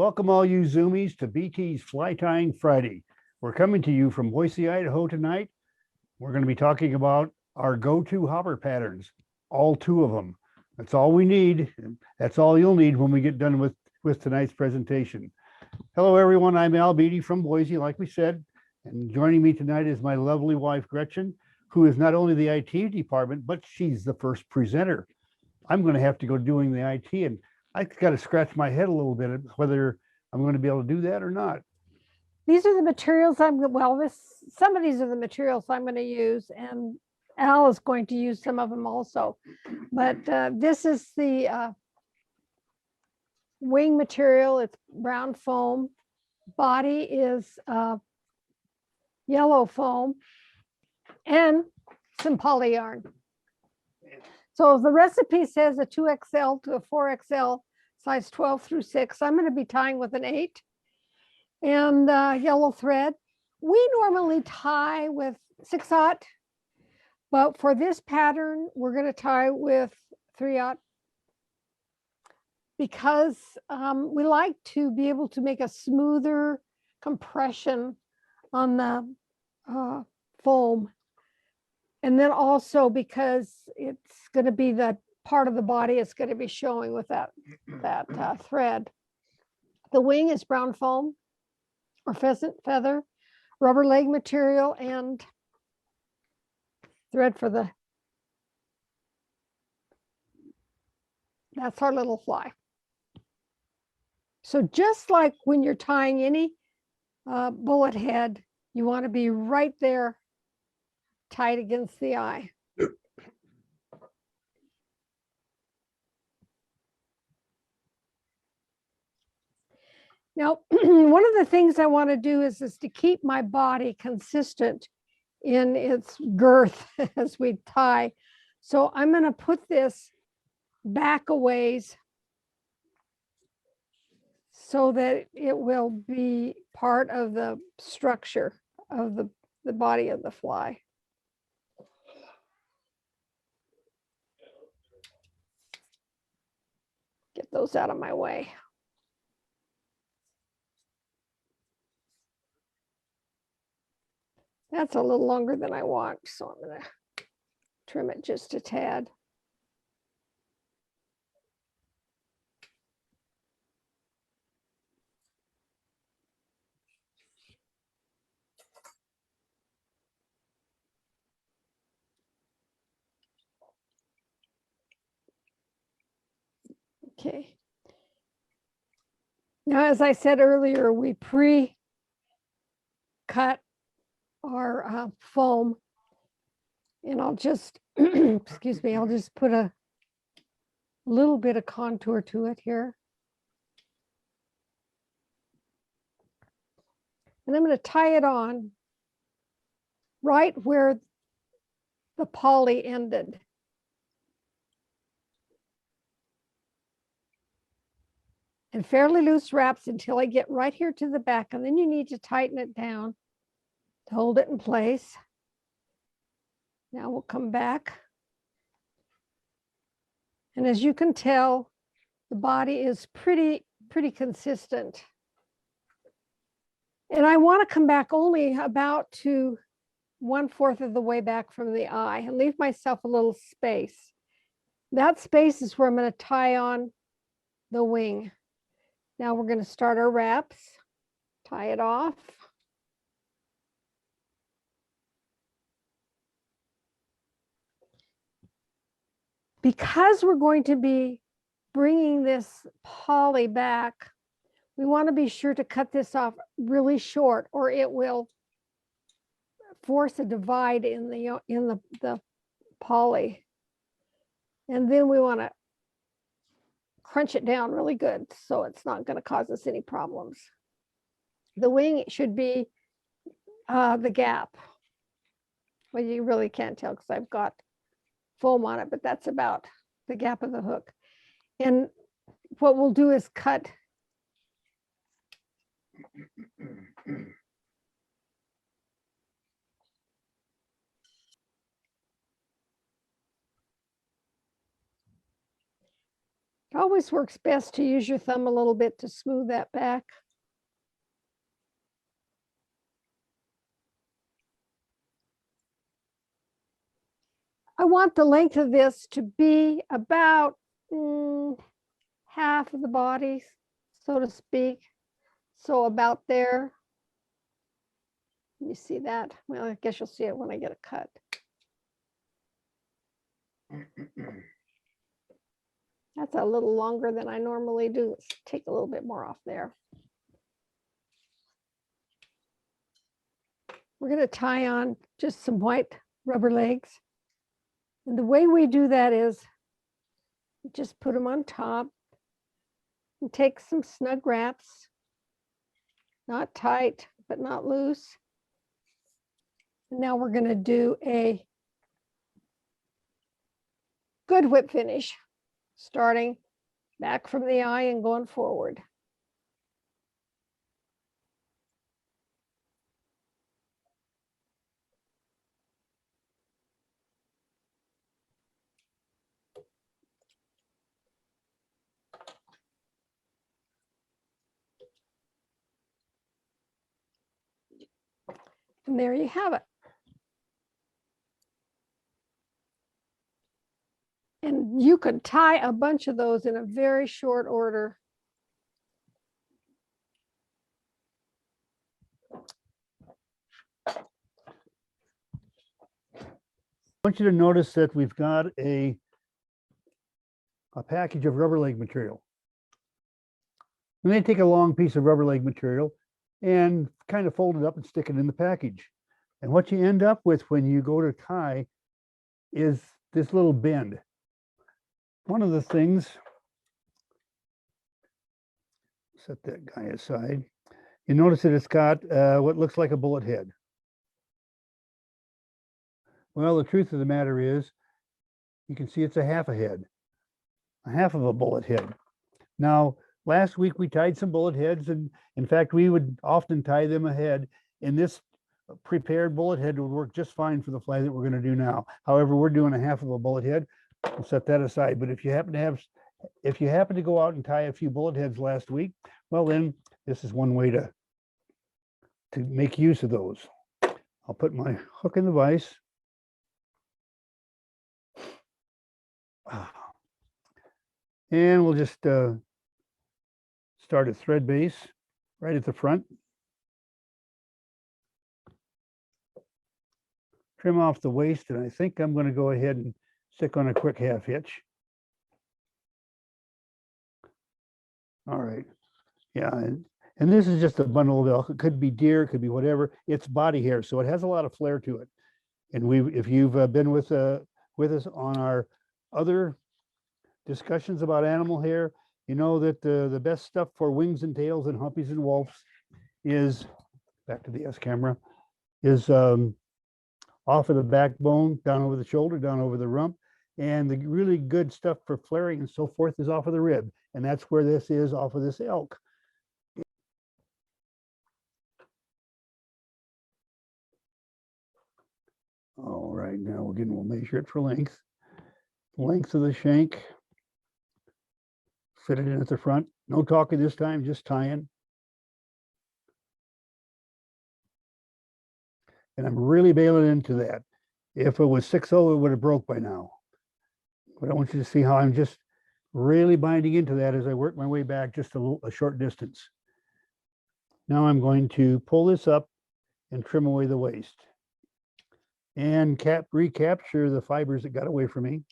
Welcome all you Zoomies to BT's Fly Tying Friday. We're coming to you from Boise, Idaho tonight. We're going to be talking about our go-to hopper patterns, all two of them. That's all we need. That's all you'll need when we get done with tonight's presentation. Hello, everyone. I'm Al Beatty from Boise, like we said, and joining me tonight is my lovely wife, Gretchen, who is not only the IT department, but she's the first presenter. I'm going to have to go doing the IT, and I got to scratch my head a little bit whether I'm going to be able to do that or not. These are the materials some of these are the materials I'm going to use, and Al is going to use some of them also. But this is the wing material. It's brown foam. Body is yellow foam and some poly yarn. So the recipe says a 2XL to a 4XL, size 12 through 6. I'm going to be tying with an 8 and yellow thread. We normally tie with 6/0, but for this pattern, we're going to tie with 3/0 because we like to be able to make a smoother compression on the foam. And then also because it's going to be the part of the body it's going to be showing with that thread. The wing is brown foam or pheasant feather, rubber leg material, and thread for that's our little fly. So just like when you're tying any bullet head, you want to be right there tight against the eye. Now, one of the things I want to do is to keep my body consistent in its girth as we tie. So I'm going to put this back a ways so that it will be part of the structure of the body of the fly. Get those out of my way. That's a little longer than I want, so I'm going to trim it just a tad. Okay. Now, as I said earlier, we pre-cut our foam, and I'll just, excuse me, I'll just put a little bit of contour to it here. And I'm going to tie it on right where the poly ended. And fairly loose wraps until I get right here to the back, and then you need to tighten it down to hold it in place. Now we'll come back. And as you can tell, the body is pretty consistent. And I want to come back only about to 1/4 of the way back from the eye and leave myself a little space. That space is where I'm going to tie on the wing. Now we're going to start our wraps, tie it off. Because we're going to be bringing this poly back, we want to be sure to cut this off really short, or it will force a divide in the poly. And then we want to crunch it down really good so it's not going to cause us any problems. The wing should be the gap. Well, you really can't tell because I've got foam on it, but that's about the gap of the hook. And what we'll do is cut always works best to use your thumb a little bit to smooth that back. I want the length of this to be about half of the body, so to speak. So about there. You see that? Well, I guess you'll see it when I get it cut. That's a little longer than I normally do. Let's take a little bit more off there. We're going to tie on just some white rubber legs. And the way we do that is just put them on top and take some snug wraps, not tight, but not loose. And now we're going to do a good whip finish, starting back from the eye and going forward. And there you have it. And you could tie a bunch of those in a very short order. I want you to notice that we've got a package of rubber leg material. And they take a long piece of rubber leg material and kind of fold it up and stick it in the package. And what you end up with when you go to tie is this little bend. One of the things, set that guy aside, you notice that it's got what looks like a bullet head. Well, the truth of the matter is, you can see it's a half a head, a half of a bullet head. Now, last week we tied some bullet heads, and in fact, we would often tie them ahead. And this prepared bullet head would work just fine for the fly that we're going to do now. However, we're doing a half of a bullet head. We'll set that aside. But if you happen to go out and tie a few bullet heads last week, well, then this is one way to make use of those. I'll put my hook in the vise. And we'll just start a thread base right at the front. Trim off the waist, and I think I'm going to go ahead and stick on a quick half hitch. All right. Yeah, and this is just a bundle of elk. It could be deer, it could be whatever. It's body hair, so it has a lot of flair to it. And if you've been with us on our other discussions about animal hair, you know that the best stuff for wings and tails and humpies and wolves is, back to the S camera, is off of the backbone, down over the shoulder, down over the rump. And the really good stuff for flaring and so forth is off of the rib. And that's where this is, off of this elk. All right, now again, we'll measure it for length. Length of the shank. Fit it in at the front. No talking this time, just tying. And I'm really bailing into that. If it was 6/0, it would have broke by now. But I want you to see how I'm just really binding into that as I work my way back just a short distance. Now I'm going to pull this up and trim away the waist. And recapture the fibers that got away from me.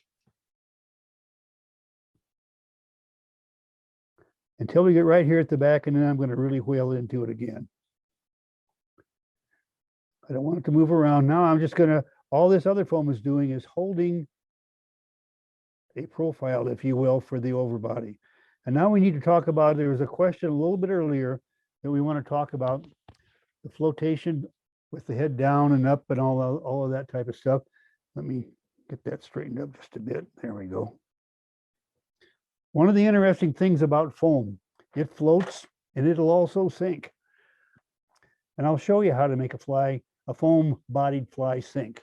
Until we get right here at the back, and then I'm going to really whale into it again. I don't want it to move around. Now I'm just going to, all this other foam is doing is holding a profile, if you will, for the overbody. And now we need to talk about, there was a question a little bit earlier that we want to talk about, the flotation with the head down and up and all of that type of stuff. Let me get that straightened up just a bit. There we go. One of the interesting things about foam, it floats and it'll also sink. And I'll show you how to make a foam bodied fly sink.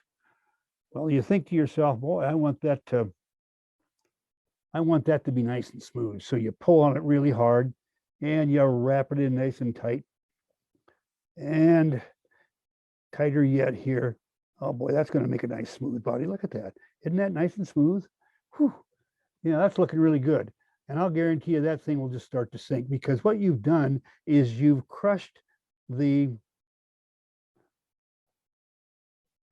Well, you think to yourself, boy, I want that to I want that to be nice and smooth. So you pull on it really hard and you wrap it in nice and tight. And tighter yet here. Oh boy, that's going to make a nice smooth body. Look at that. Isn't that nice and smooth? Whew. Yeah, that's looking really good. And I'll guarantee you that thing will just start to sink, because what you've done is you've crushed the,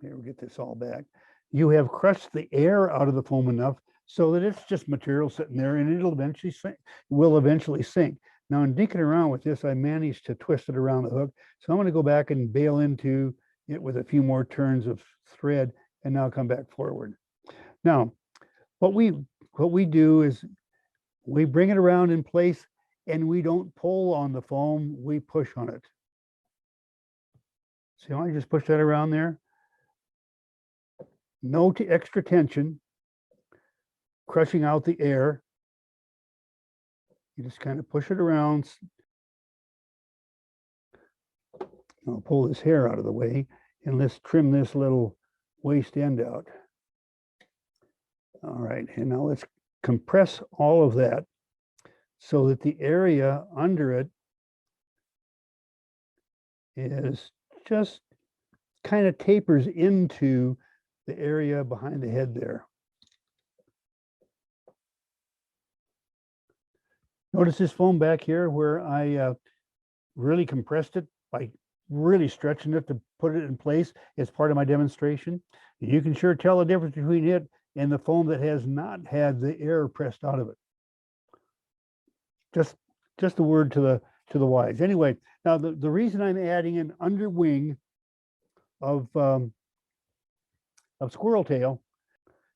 here, we'll get this all back. You have crushed the air out of the foam enough so that it's just material sitting there, and it'll eventually sink, will eventually sink. Now, in dinking around with this, I managed to twist it around the hook. So I'm going to go back and bail into it with a few more turns of thread, and now come back forward. Now, what we do is we bring it around in place, and we don't pull on the foam, we push on it. See how I just push that around there? No extra tension, crushing out the air. You just kind of push it around. I'll pull this hair out of the way, and let's trim this little waist end out. All right, and now let's compress all of that so that the area under it is just kind of tapers into the area behind the head there. Notice this foam back here where I really compressed it by really stretching it to put it in place as part of my demonstration. You can sure tell the difference between it and the foam that has not had the air pressed out of it. Just a word to the wise. Anyway, now the reason I'm adding an under wing of squirrel tail.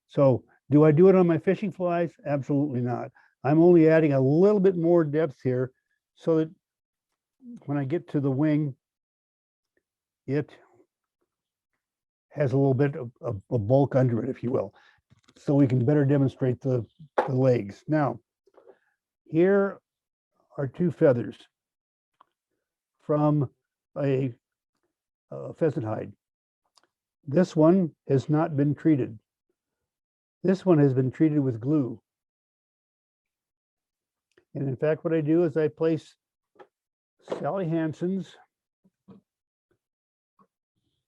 So do I do it on my fishing flies? Absolutely not. I'm only adding a little bit more depth here so that when I get to the wing, it has a little bit of a bulk under it, if you will, so we can better demonstrate the legs. Now, here are two feathers from a pheasant hide. This one has not been treated. This one has been treated with glue. And in fact, what I do is I place Sally Hansen's,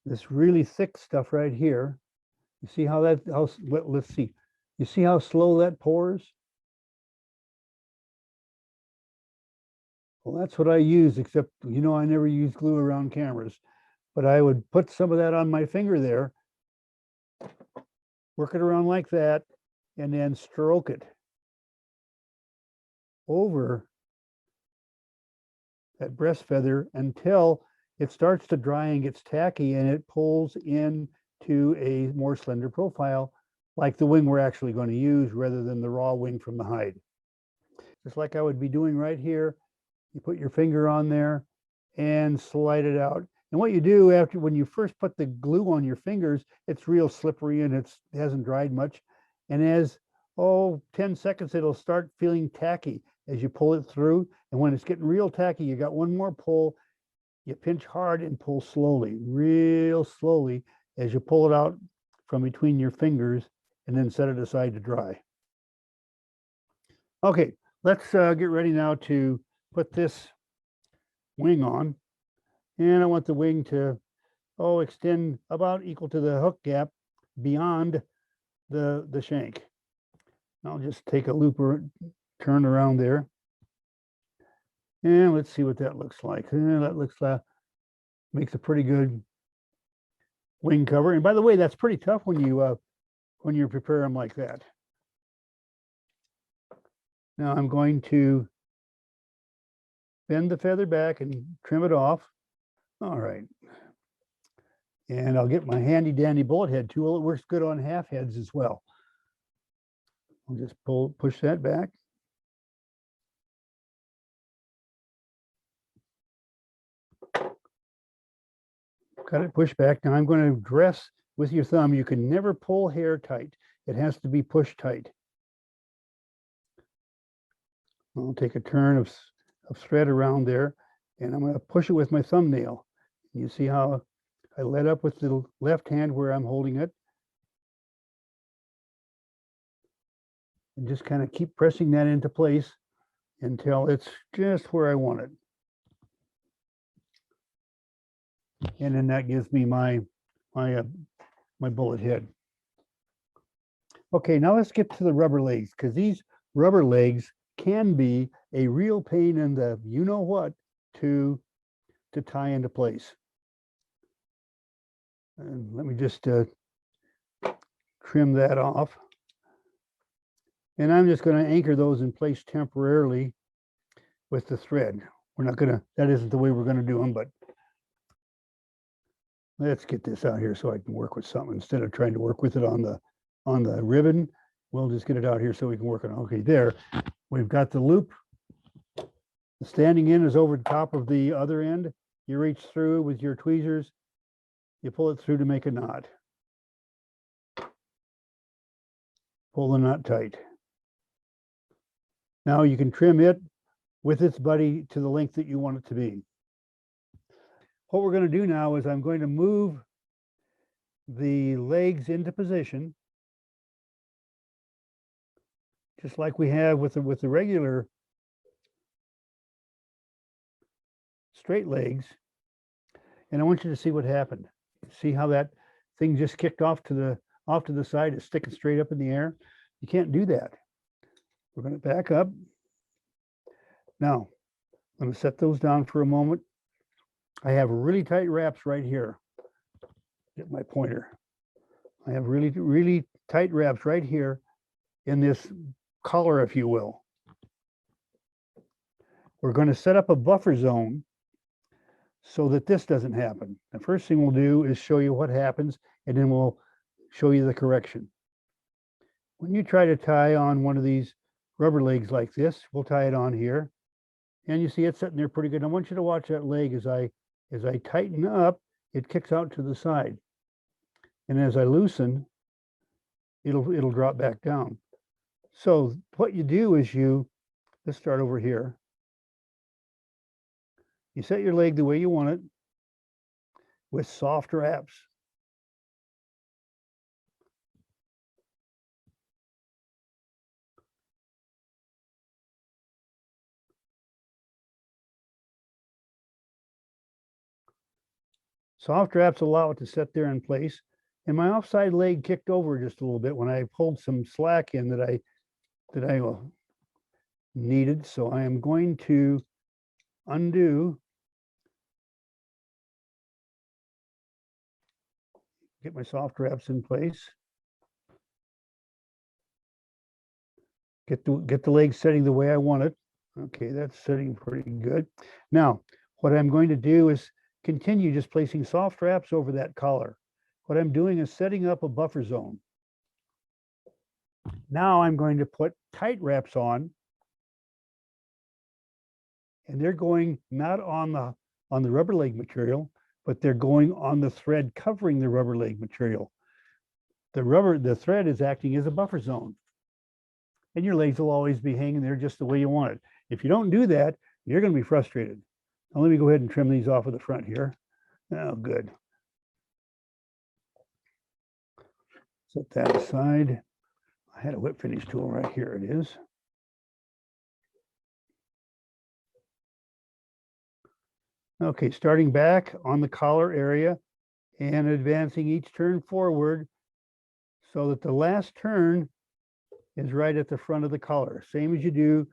this really thick stuff right here. You see how that, let's see. You see how slow that pours? Well, that's what I use, except, you know, I never use glue around cameras, but I would put some of that on my finger there, work it around like that, and then stroke it over that breast feather until it starts to dry and gets tacky, and it pulls in to a more slender profile, like the wing we're actually going to use rather than the raw wing from the hide. Just like I would be doing right here, you put your finger on there and slide it out. And what you do after, when you first put the glue on your fingers, it's real slippery and it hasn't dried much. And as, 10 seconds, it'll start feeling tacky as you pull it through. And when it's getting real tacky, you got one more pull. You pinch hard and pull slowly, real slowly, as you pull it out from between your fingers, and then set it aside to dry. Okay, let's get ready now to put this wing on. And I want the wing to, extend about equal to the hook gap beyond the shank. I'll just take a loop or turn around there. And let's see what that looks like. That looks like, makes a pretty good wing cover. And by the way, that's pretty tough when you prepare them like that. Now I'm going to bend the feather back and trim it off. All right. And I'll get my handy dandy bullet head tool. It works good on half heads as well. I'll just push that back. Got it pushed back. Now I'm going to dress with your thumb. You can never pull hair tight. It has to be pushed tight. I'll take a turn of thread around there, and I'm going to push it with my thumbnail. You see how I let up with the left hand where I'm holding it. and just kind of keep pressing that into place until it's just where I want it. And then that gives me my bullet head. Okay, now let's get to the rubber legs, because these rubber legs can be a real pain in the you know what to tie into place. And let me just trim that off. And I'm just going to anchor those in place temporarily with the thread. We're not going to, that isn't the way we're going to do them, but let's get this out here so I can work with something instead of trying to work with it on the ribbon. We'll just get it out here so we can work on it. Okay, there. We've got the loop. The standing end is over the top of the other end. You reach through with your tweezers. You pull it through to make a knot. Pull the knot tight. Now you can trim it with its buddy to the length that you want it to be. What we're going to do now is I'm going to move the legs into position, just like we have with the regular straight legs. And I want you to see what happened. See how that thing just kicked off to the side, it's sticking straight up in the air. You can't do that. We're going to back up. Now, I'm going to set those down for a moment. I have really tight wraps right here. Get my pointer. I have really, really tight wraps right here in this collar, if you will. We're going to set up a buffer zone so that this doesn't happen. The first thing we'll do is show you what happens, and then we'll show you the correction. When you try to tie on one of these rubber legs like this, we'll tie it on here, and you see it sitting there pretty good. I want you to watch that leg as I tighten up, it kicks out to the side. And as I loosen, it'll drop back down. So what you do is let's start over here. You set your leg the way you want it with soft wraps. Soft wraps allow it to sit there in place. And my offside leg kicked over just a little bit when I pulled some slack in that I needed. So I am going to undo. Get my soft wraps in place. Get the leg setting the way I want it. Okay, that's sitting pretty good. Now, what I'm going to do is continue just placing soft wraps over that collar. What I'm doing is setting up a buffer zone. Now I'm going to put tight wraps on, and they're going not on the rubber leg material, but they're going on the thread covering the rubber leg material. The thread is acting as a buffer zone, and your legs will always be hanging there just the way you want it. If you don't do that, you're going to be frustrated. Now let me go ahead and trim these off of the front here. Oh, good. Set that aside. I had a whip finish tool right here. It is. Okay, starting back on the collar area and advancing each turn forward so that the last turn is right at the front of the collar, same as you do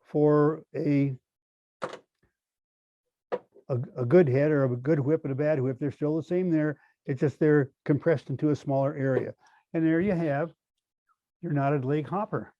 for a good head or a good whip and a bad whip. They're still the same there. It's just they're compressed into a smaller area. And there you have your knotted leg hopper.